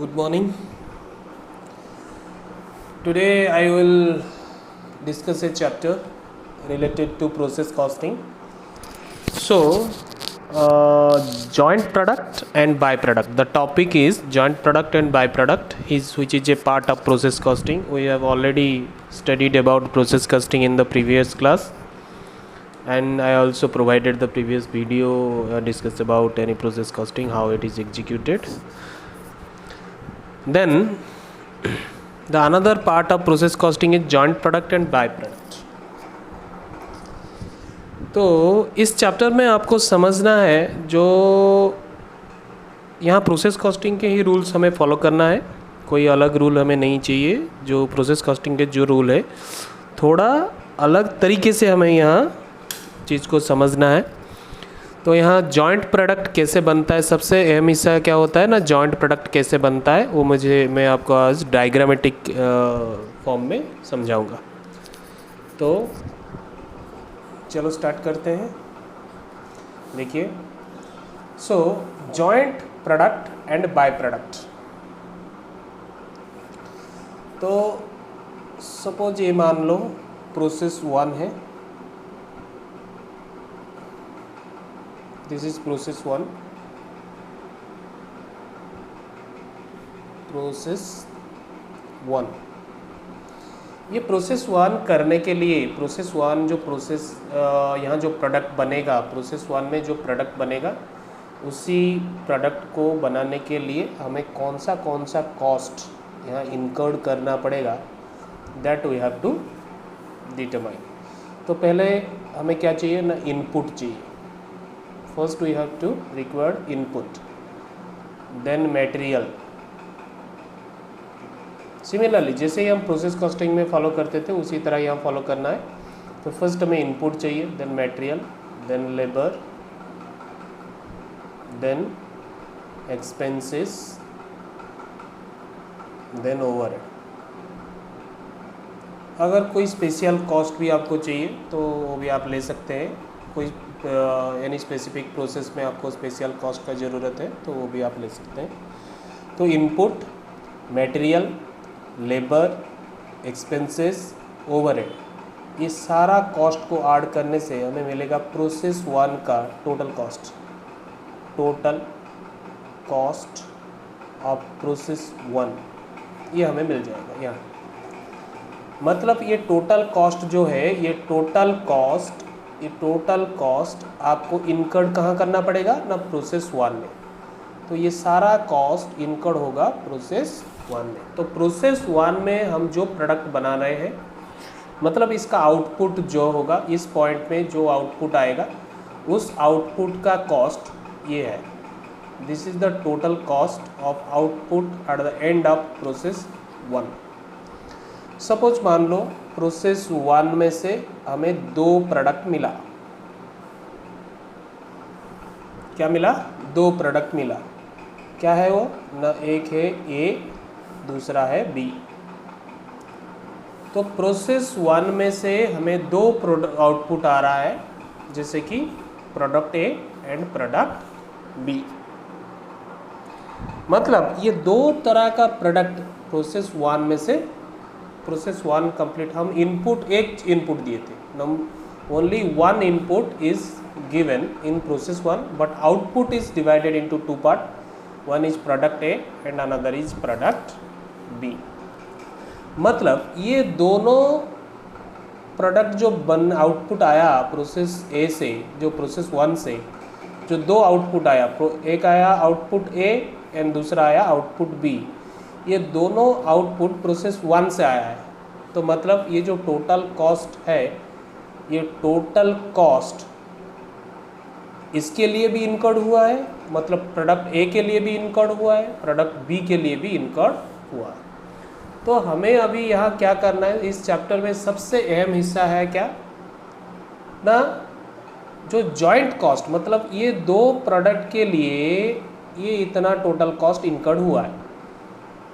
Good morning. Today I will discuss a chapter related to process costing. So, joint product and byproduct. The topic is joint product and byproduct, which is a part of process costing. We have already studied about process costing in the previous class, and I also provided the previous video discuss about any process costing, how it is executed. Then the another part of process costing is joint product and byproduct. तो इस chapter में आपको समझना है जो यहाँ process costing के ही rules हमें फॉलो करना है, कोई अलग रूल हमें नहीं चाहिए। जो प्रोसेस कॉस्टिंग के जो रूल है थोड़ा अलग तरीके से हमें यहाँ चीज़ को समझना है। तो यहाँ जॉइंट प्रोडक्ट कैसे बनता है, सबसे अहम हिस्सा क्या होता है ना, जॉइंट प्रोडक्ट कैसे बनता है वो मैं आपको आज डायग्रामेटिक फॉर्म में समझाऊंगा। तो चलो स्टार्ट करते हैं। देखिए, so joint product and by product. तो सपोज ये मान लो प्रोसेस 1 है, दिस इज प्रोसेस 1, प्रोसेस 1। ये प्रोसेस 1 करने के लिए प्रोसेस 1 जो प्रोसेस यहाँ जो प्रोडक्ट बनेगा, प्रोसेस 1 में जो प्रोडक्ट बनेगा उसी प्रोडक्ट को बनाने के लिए हमें कौन सा कॉस्ट यहाँ इनकर्ड करना पड़ेगा, that we have to determine. तो पहले हमें क्या चाहिए ना, इनपुट चाहिए। First we have to required input, then material. Similarly जैसे ही हम प्रोसेस कॉस्टिंग में फॉलो करते थे उसी तरह यहाँ फॉलो करना है। तो फर्स्ट हमें इनपुट चाहिए, then material, then labour, then expenses, then overhead. अगर कोई स्पेशल कॉस्ट भी आपको चाहिए तो वो भी आप ले सकते हैं। कोई यानी स्पेसिफिक प्रोसेस में आपको स्पेशल कॉस्ट का ज़रूरत है तो वो भी आप ले सकते हैं। तो input, material, labour, expenses, overhead, ये सारा कॉस्ट को ऐड करने से हमें मिलेगा प्रोसेस 1 का total cost. Total cost of process 1 ये हमें मिल जाएगा यहाँ। मतलब ये टोटल कॉस्ट जो है, ये टोटल कॉस्ट आपको इनकर्ड कहाँ करना पड़ेगा ना, प्रोसेस 1 में। तो ये सारा कॉस्ट इनकर्ड होगा प्रोसेस 1 में। तो प्रोसेस 1 में हम जो प्रोडक्ट बना रहे हैं, मतलब इसका आउटपुट जो होगा, इस पॉइंट में जो आउटपुट आएगा उस आउटपुट का कॉस्ट ये है। This is the total cost of output at the end of process 1। Suppose मान लो प्रोसेस 1 में से हमें 2 प्रोडक्ट मिला। क्या मिला? 2 प्रोडक्ट मिला। क्या है वो ना, एक है ए, दूसरा है बी। तो प्रोसेस 1 में से हमें 2 प्रोडक्ट आउटपुट आ रहा है, जैसे कि product A and product B. मतलब ये 2 तरह का प्रोडक्ट प्रोसेस 1 में से, प्रोसेस 1 कंप्लीट हम एक इनपुट दिए थे। Only 1 input is given in process 1, but output is divided into 2 part. One is product A and another is product B. मतलब ये दोनों प्रोडक्ट जो आउटपुट आया प्रोसेस ए से, जो प्रोसेस 1 से जो 2 आउटपुट आया, एक आया आउटपुट ए एंड दूसरा आया आउटपुट बी, ये दोनों आउटपुट प्रोसेस 1 से आया है। तो मतलब ये जो टोटल कॉस्ट है, ये टोटल कॉस्ट इसके लिए भी इनकर्ड हुआ है, मतलब प्रोडक्ट ए के लिए भी इनकर्ड हुआ है, प्रोडक्ट बी के लिए भी इनकर्ड हुआ है। तो हमें अभी यहाँ क्या करना है, इस चैप्टर में सबसे अहम हिस्सा है क्या ना, जो जॉइंट कॉस्ट, मतलब ये 2 प्रोडक्ट के लिए ये इतना टोटल कॉस्ट इनकर्ड हुआ है।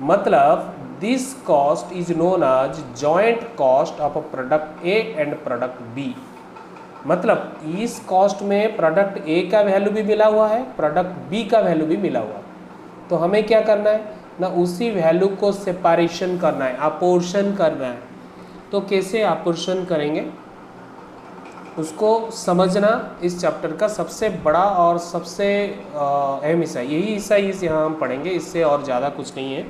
मतलब this cost is known as joint cost of a product A and product B. मतलब इस कॉस्ट में प्रोडक्ट ए का वैल्यू भी मिला हुआ है, प्रोडक्ट बी का वैल्यू भी मिला हुआ है। तो हमें क्या करना है, ना उसी वैल्यू को सेपरेशन करना है, अपोर्शन करना है। तो कैसे अपोर्शन करेंगे उसको समझना इस चैप्टर का सबसे बड़ा और सबसे अहम हिस्सा, यही हिस्सा यहाँ हम पढ़ेंगे, इससे और ज़्यादा कुछ नहीं है।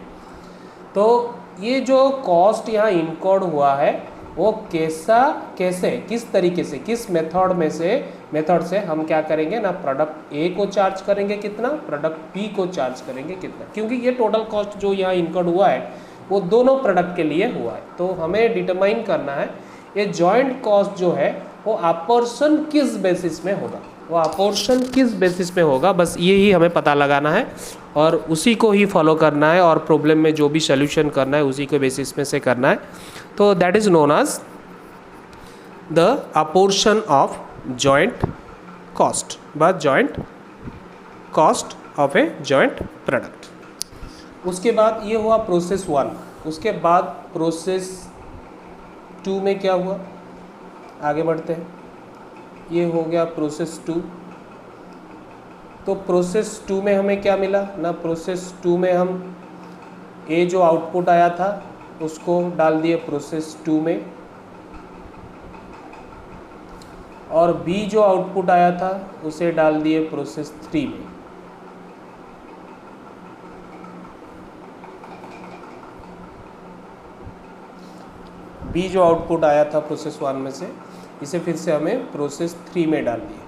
तो ये जो कॉस्ट यहाँ इनकोड हुआ है वो कैसे किस तरीके से, किस मेथड से हम क्या करेंगे ना, प्रोडक्ट ए को चार्ज करेंगे कितना, प्रोडक्ट बी को चार्ज करेंगे कितना, क्योंकि ये टोटल कॉस्ट जो यहाँ इनकोड हुआ है वो दोनों प्रोडक्ट के लिए हुआ है। तो हमें डिटरमाइन करना है ये जॉइंट कॉस्ट जो है वो अपोर्शन किस बेसिस में होगा, वो अपोर्शन किस बेसिस में होगा, बस ये ही हमें पता लगाना है और उसी को ही फॉलो करना है और प्रॉब्लम में जो भी सोल्यूशन करना है उसी के बेसिस में से करना है। तो that is known as the apportion of joint cost व joint cost of a joint product. उसके बाद ये हुआ प्रोसेस 1। उसके बाद प्रोसेस 2 में क्या हुआ, आगे बढ़ते हैं। ये हो गया प्रोसेस 2। तो प्रोसेस 2 में हमें क्या मिला ना, प्रोसेस 2 में हम ए जो आउटपुट आया था उसको डाल दिए प्रोसेस 2 में, और बी जो आउटपुट आया था उसे डाल दिए प्रोसेस 3 में। बी जो आउटपुट आया था प्रोसेस 1 में से, इसे फिर से हमें प्रोसेस 3 में डाल दिया।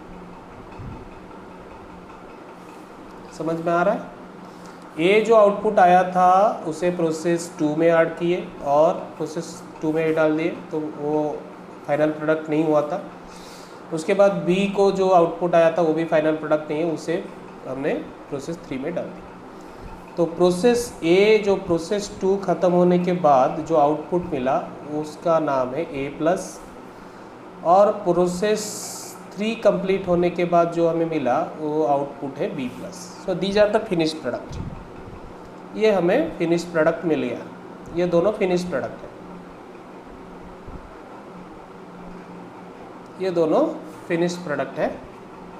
समझ में आ रहा है? ए जो आउटपुट आया था उसे प्रोसेस 2 में ऐड किए और प्रोसेस 2 में डाल दिए, तो वो फाइनल प्रोडक्ट नहीं हुआ था। उसके बाद बी को जो आउटपुट आया था वो भी फाइनल प्रोडक्ट नहीं है, उसे हमने प्रोसेस 3 में डाल दिया। तो प्रोसेस ए जो प्रोसेस 2 ख़त्म होने के बाद जो आउटपुट मिला उसका नाम है ए प्लस, और प्रोसेस 3 कंप्लीट होने के बाद जो हमें मिला वो आउटपुट है B plus. So these are the finish product. ये हमें फिनिश प्रोडक्ट मिल गया, ये दोनों फिनिश प्रोडक्ट है, ये दोनों फिनिश प्रोडक्ट है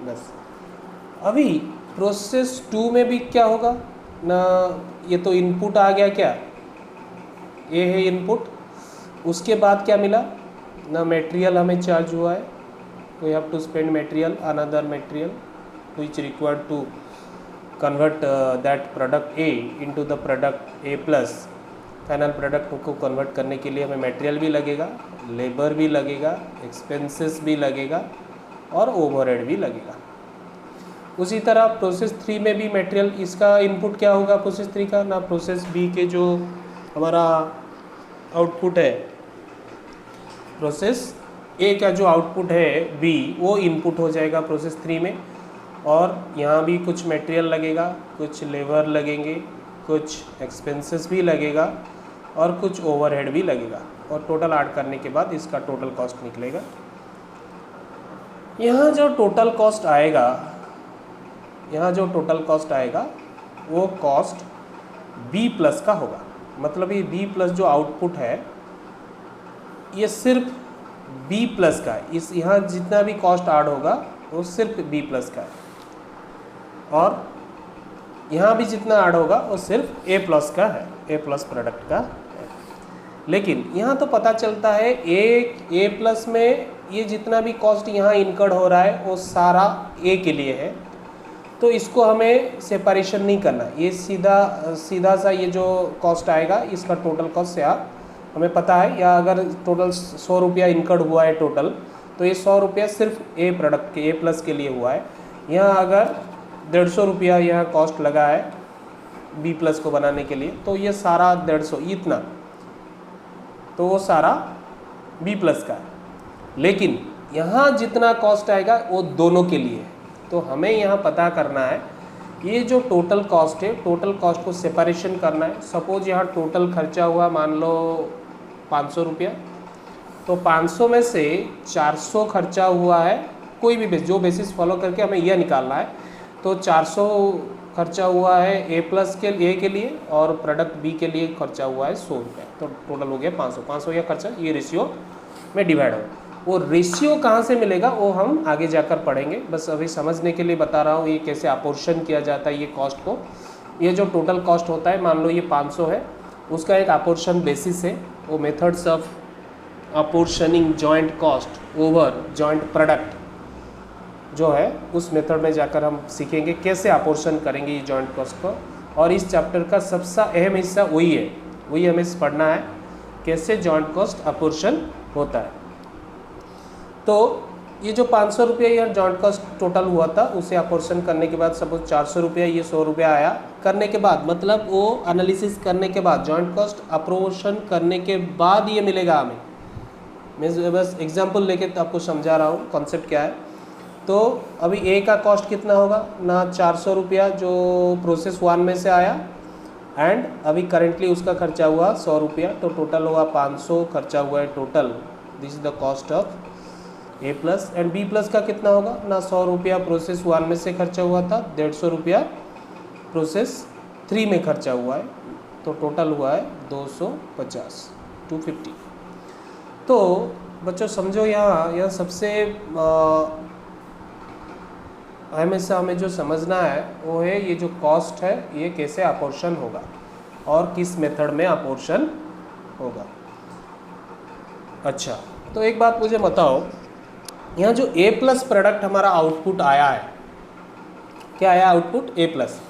बस। अभी प्रोसेस 2 में भी क्या होगा ना, ये तो इनपुट आ गया, क्या ये है इनपुट। उसके बाद क्या मिला ना, मटेरियल हमें चार्ज हुआ है, we have to spend material, another material which required to convert that product A into the product A plus. Final product को कन्वर्ट करने के लिए हमें मटेरियल भी लगेगा, लेबर भी लगेगा, एक्सपेंसेस भी लगेगा और ओवरहेड भी लगेगा। उसी तरह प्रोसेस 3 में भी मटेरियल, इसका इनपुट क्या होगा प्रोसेस 3 का ना, प्रोसेस बी के जो हमारा आउटपुट है, प्रोसेस ए का जो आउटपुट है बी, वो इनपुट हो जाएगा प्रोसेस 3 में, और यहाँ भी कुछ मटेरियल लगेगा, कुछ लेबर लगेंगे, कुछ एक्सपेंसेस भी लगेगा और कुछ ओवरहेड भी लगेगा, और टोटल ऐड करने के बाद इसका टोटल कॉस्ट निकलेगा। यहाँ जो टोटल कॉस्ट आएगा, यहाँ जो टोटल कॉस्ट आएगा वो कॉस्ट बी प्लस का होगा। मतलब ये बी प्लस जो आउटपुट है ये सिर्फ बी प्लस का है, इस यहाँ जितना भी कॉस्ट ऐड होगा वो सिर्फ बी प्लस का है, और यहाँ भी जितना ऐड होगा वो सिर्फ ए प्लस का है, ए प्लस प्रोडक्ट का है। लेकिन यहाँ तो पता चलता है ए प्लस में ये जितना भी कॉस्ट यहाँ इनकर्ड हो रहा है वो सारा ए के लिए है, तो इसको हमें सेपरेशन नहीं करना। ये सीधा सा ये जो कॉस्ट आएगा इसका टोटल कॉस्ट से हमें पता है, या अगर टोटल 100 रुपया इनकर्ड हुआ है टोटल, तो ये 100 रुपया सिर्फ ए प्रोडक्ट के, ए प्लस के लिए हुआ है। यहाँ अगर 150 रुपया यहाँ कॉस्ट लगा है बी प्लस को बनाने के लिए, तो ये सारा 150 इतना, तो वो सारा बी प्लस का है। लेकिन यहाँ जितना कॉस्ट आएगा वो दोनों के लिए है, तो हमें यहाँ पता करना है ये जो टोटल कॉस्ट है, टोटल कॉस्ट को सेपरेशन करना है। सपोज यहाँ टोटल खर्चा हुआ मान लो 500 रुपया, तो 500 में से 400 खर्चा हुआ है, कोई भी जो बेसिस फॉलो करके हमें यह निकालना है। तो 400 खर्चा हुआ है ए प्लस के के लिए, और प्रोडक्ट बी के लिए खर्चा हुआ है 100 रुपये, तो टोटल हो गया 500। 500 या खर्चा ये रेशियो में डिवाइड हो। वो रेशियो कहाँ से मिलेगा वो हम आगे जाकर पढ़ेंगे, बस अभी समझने के लिए बता रहा हूँ ये कैसे अपोर्शन किया जाता है ये कॉस्ट को, ये जो टोटल कॉस्ट होता है, मान लो ये 500 है, उसका एक अपोर्शन बेसिस है, वो methods of apportioning joint cost over joint product जो है उस मेथड में जाकर हम सीखेंगे कैसे अपोर्शन करेंगे ये जॉइंट कॉस्ट को। और इस चैप्टर का सबसे अहम हिस्सा वही है, वही हमें पढ़ना है कैसे जॉइंट कॉस्ट अपोर्शन होता है। तो ये जो 500 रुपये यार जॉइंट कॉस्ट टोटल हुआ था, उसे अपोर्शन करने के बाद सपोज 400 रुपया, ये 100 रुपया आया करने के बाद, मतलब वो एनालिसिस करने के बाद, जॉइंट कॉस्ट अपोर्शन करने के बाद ये मिलेगा हमें। मैं बस एग्जांपल लेके आपको समझा रहा हूँ कॉन्सेप्ट क्या है। तो अभी ए का कॉस्ट कितना होगा ना, 400 रुपया जो प्रोसेस 1 में से आया, एंड अभी करेंटली उसका खर्चा हुआ 100 रुपया, तो टोटल होगा 500 खर्चा हुआ है total. This is the cost of A plus. And B plus का कितना होगा ना, 100 रुपया प्रोसेस 1 में से खर्चा हुआ था, 150 रुपया प्रोसेस 3 में खर्चा हुआ है, तो टोटल हुआ है 250, 250। तो बच्चों समझो यहाँ सबसे हमेशा हमें जो समझना है वो है ये जो कॉस्ट है ये कैसे अपोर्शन होगा और किस मेथड में अपोर्शन होगा। अच्छा, तो एक बात मुझे बताओ, यहाँ जो ए प्लस प्रोडक्ट हमारा आउटपुट आया है, क्या आया आउटपुट ए प्लस,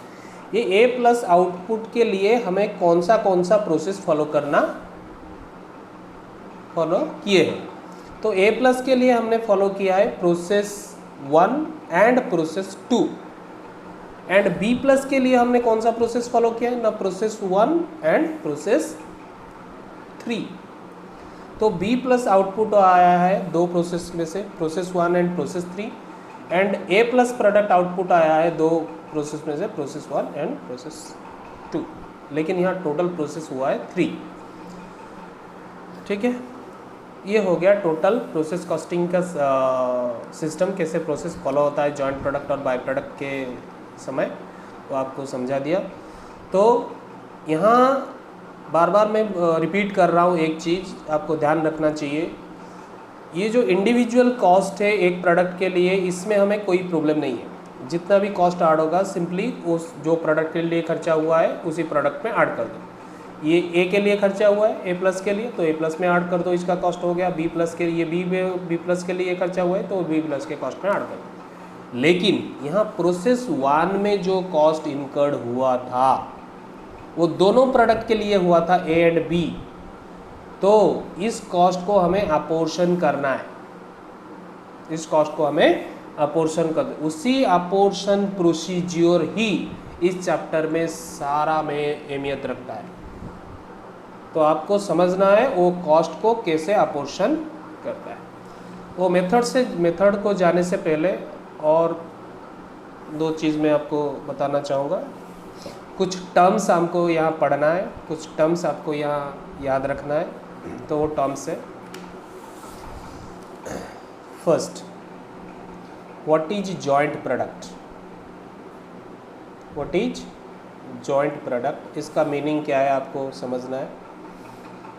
ये ए प्लस आउटपुट के लिए हमें कौन सा प्रोसेस फॉलो किए हैं। तो ए प्लस के लिए हमने फॉलो किया है process 1 and process 2, and B plus के लिए हमने कौन सा प्रोसेस फॉलो किया है ना, प्रोसेस 1 एंड प्रोसेस 3। तो बी प्लस आउटपुट आया है 2 प्रोसेस में से, process 1 and process 3, and A plus product output आया है 2 प्रोसेस में से, प्रोसेस 1 एंड प्रोसेस 2, लेकिन यहाँ टोटल प्रोसेस हुआ है 3। ठीक है, ये हो गया टोटल प्रोसेस कॉस्टिंग का सिस्टम, कैसे प्रोसेस फॉलो होता है जॉइंट प्रोडक्ट और बाय प्रोडक्ट के समय, वो आपको समझा दिया। तो यहाँ बार बार मैं रिपीट कर रहा हूँ, एक चीज़ आपको ध्यान रखना चाहिए, ये जो इंडिविजुअल कॉस्ट है एक प्रोडक्ट के लिए, इसमें हमें कोई प्रॉब्लम नहीं है। जितना भी कॉस्ट ऐड होगा सिंपली उस जो प्रोडक्ट के लिए खर्चा हुआ है उसी प्रोडक्ट में ऐड कर दो। ये ए के लिए खर्चा हुआ है ए प्लस के लिए, तो ए प्लस में ऐड कर दो, इसका कॉस्ट हो गया। बी प्लस के लिए बी प्लस के लिए खर्चा हुआ है तो बी प्लस के कॉस्ट में ऐड कर दो। लेकिन यहाँ प्रोसेस 1 में जो कॉस्ट इनकर्ड हुआ था वो दोनों प्रोडक्ट के लिए हुआ था, ए एंड बी, तो इस कॉस्ट को हमें अपोर्शन करना है, इस कॉस्ट को हमें अपोर्शन कर दो। उसी अपोर्शन प्रोसीज्योर ही इस चैप्टर में सारा में अहमियत रखता है। तो आपको समझना है वो कॉस्ट को कैसे अपोर्शन करता है। वो मेथड को जाने से पहले और 2 चीज़ मैं आपको बताना चाहूँगा। कुछ टर्म्स हमको यहाँ पढ़ना है, कुछ टर्म्स आपको यहाँ याद रखना है। तो वो टर्म्स है, first, what is joint product, what is joint product, इसका मीनिंग क्या है आपको समझना है।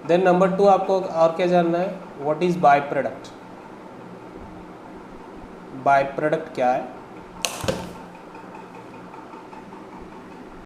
देन नंबर 2 आपको और क्या जानना है, what is by product, by product क्या है।